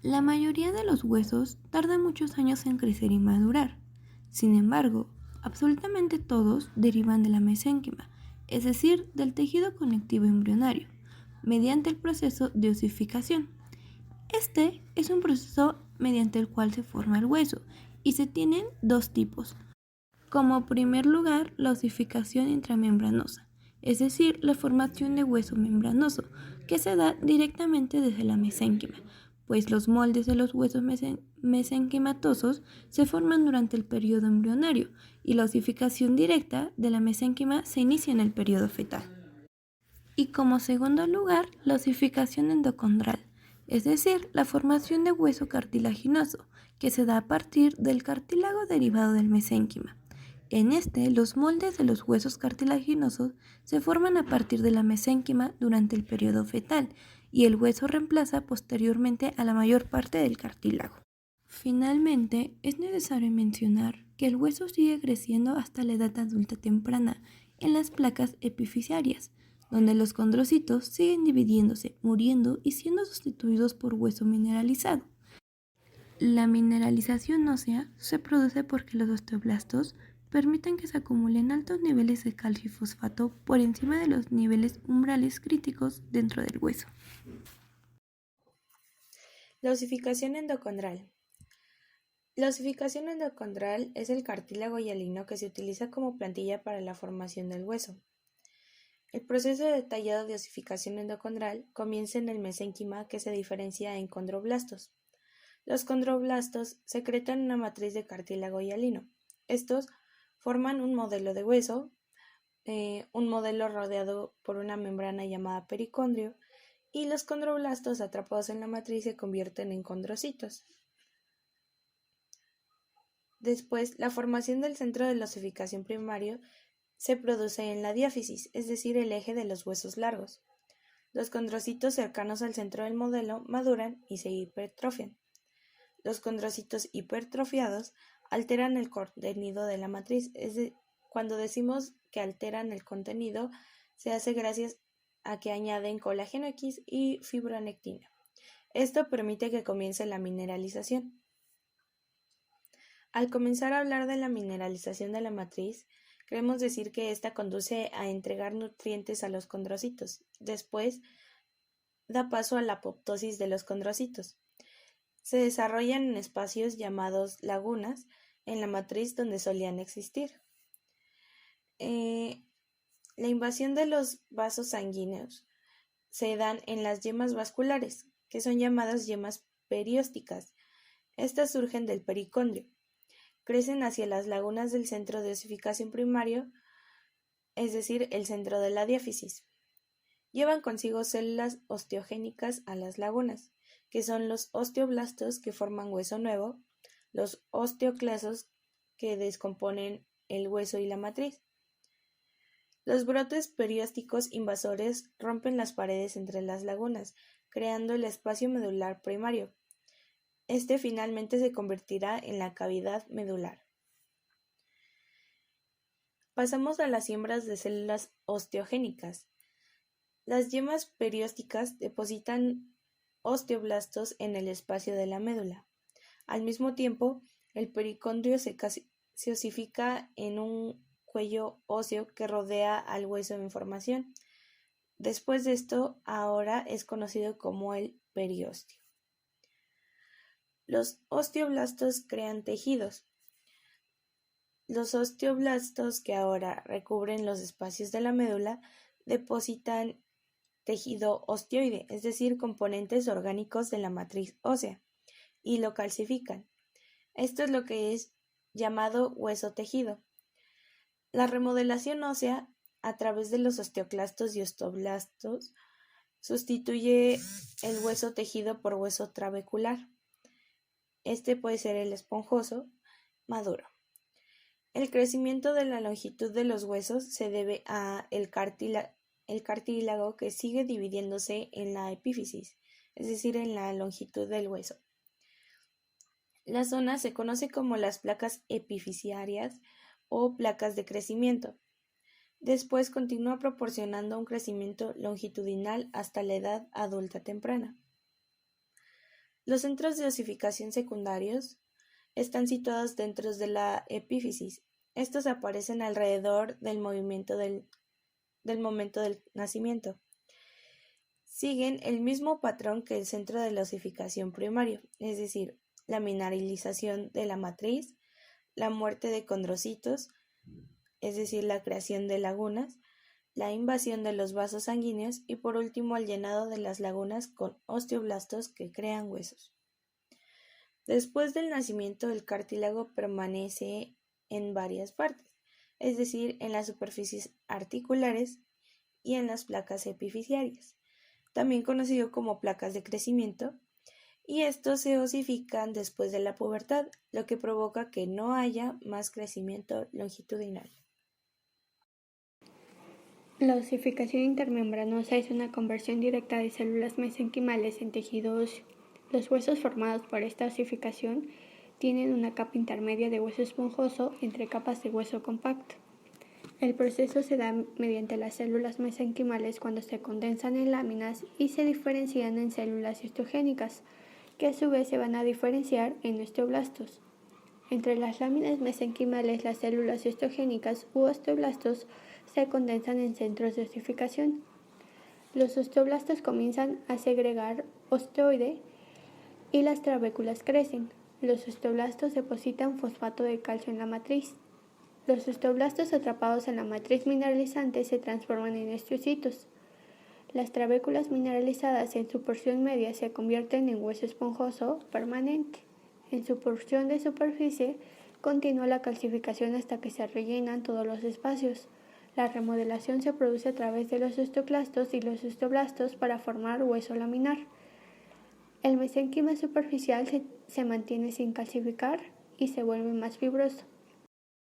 La mayoría de los huesos tardan muchos años en crecer y madurar. Sin embargo, absolutamente todos derivan de la mesénquima, es decir, del tejido conectivo embrionario, mediante el proceso de osificación. Este es un proceso mediante el cual se forma el hueso y se tienen dos tipos. Como primer lugar, la osificación intramembranosa, es decir, la formación de hueso membranoso, que se da directamente desde la mesénquima, pues los moldes de los huesos mesenquimatosos se forman durante el periodo embrionario y la osificación directa de la mesénquima se inicia en el periodo fetal. Y como segundo lugar, la osificación endocondral, es decir, la formación de hueso cartilaginoso, que se da a partir del cartílago derivado del mesénquima. En este, los moldes de los huesos cartilaginosos se forman a partir de la mesénquima durante el periodo fetal y el hueso reemplaza posteriormente a la mayor parte del cartílago. Finalmente, es necesario mencionar que el hueso sigue creciendo hasta la edad adulta temprana en las placas epifisiarias, donde los condrocitos siguen dividiéndose, muriendo y siendo sustituidos por hueso mineralizado. La mineralización ósea se produce porque los osteoblastos permiten que se acumulen altos niveles de calcio y fosfato por encima de los niveles umbrales críticos dentro del hueso. La osificación endocondral. La osificación endocondral es el cartílago hialino que se utiliza como plantilla para la formación del hueso. El proceso detallado de osificación endocondral comienza en el mesénquima, que se diferencia en condroblastos. Los condroblastos secretan una matriz de cartílago hialino. Estos forman un modelo de hueso, un modelo rodeado por una membrana llamada pericondrio, y los condroblastos atrapados en la matriz se convierten en condrocitos. Después, la formación del centro de la osificación primario se produce en la diáfisis, es decir, el eje de los huesos largos. Los condrocitos cercanos al centro del modelo maduran y se hipertrofian. Los condrocitos hipertrofiados alteran el contenido de la matriz. Cuando decimos que alteran el contenido, se hace gracias a que añaden colágeno X y fibronectina. Esto permite que comience la mineralización. Al comenzar a hablar de la mineralización de la matriz, queremos decir que ésta conduce a entregar nutrientes a los condrocitos. Después, da paso a la apoptosis de los condrocitos. Se desarrollan en espacios llamados lagunas en la matriz donde solían existir. La invasión de los vasos sanguíneos se dan en las yemas vasculares, que son llamadas yemas periósticas. Estas surgen del pericondrio. Crecen hacia las lagunas del centro de osificación primario, es decir, el centro de la diáfisis. Llevan consigo células osteogénicas a las lagunas, que son los osteoblastos que forman hueso nuevo, los osteoclasos que descomponen el hueso y la matriz. Los brotes periósticos invasores rompen las paredes entre las lagunas, creando el espacio medular primario. Este finalmente se convertirá en la cavidad medular. Pasamos a las siembras de células osteogénicas. Las yemas periósticas depositan osteoblastos en el espacio de la médula. Al mismo tiempo, el pericondrio se osifica en un cuello óseo que rodea al hueso en formación. Después de esto, ahora es conocido como el periósteo. Los osteoblastos crean tejidos. Los osteoblastos, que ahora recubren los espacios de la médula, depositan tejido osteoide, es decir, componentes orgánicos de la matriz ósea, y lo calcifican. Esto es lo que es llamado hueso tejido. La remodelación ósea a través de los osteoclastos y osteoblastos sustituye el hueso tejido por hueso trabecular. Este puede ser el esponjoso maduro. El crecimiento de la longitud de los huesos se debe a el cartílago que sigue dividiéndose en la epífisis, es decir, en la longitud del hueso. La zona se conoce como las placas epifisiarias o placas de crecimiento. Después continúa proporcionando un crecimiento longitudinal hasta la edad adulta temprana. Los centros de osificación secundarios están situados dentro de la epífisis. Estos aparecen alrededor del momento del nacimiento. Siguen el mismo patrón que el centro de la osificación primario, es decir, la mineralización de la matriz, la muerte de condrocitos, es decir, la creación de lagunas, la invasión de los vasos sanguíneos y por último el llenado de las lagunas con osteoblastos que crean huesos. Después del nacimiento el cartílago permanece en varias partes, es decir, en las superficies articulares y en las placas epifisiarias, también conocido como placas de crecimiento, y estos se osifican después de la pubertad, lo que provoca que no haya más crecimiento longitudinal. La osificación intermembranosa es una conversión directa de células mesenquimales en tejido óseo. Los huesos formados por esta osificación tienen una capa intermedia de hueso esponjoso entre capas de hueso compacto. El proceso se da mediante las células mesenquimales cuando se condensan en láminas y se diferencian en células histogénicas, que a su vez se van a diferenciar en osteoblastos. Entre las láminas mesenquimales, las células histogénicas u osteoblastos se condensan en centros de osificación. Los osteoblastos comienzan a segregar osteoide y las trabéculas crecen. Los osteoblastos depositan fosfato de calcio en la matriz. Los osteoblastos atrapados en la matriz mineralizante se transforman en osteocitos. Las trabéculas mineralizadas en su porción media se convierten en hueso esponjoso permanente. En su porción de superficie continúa la calcificación hasta que se rellenan todos los espacios. La remodelación se produce a través de los osteoclastos y los osteoblastos para formar hueso laminar. El mesénquima superficial se mantiene sin calcificar y se vuelve más fibroso.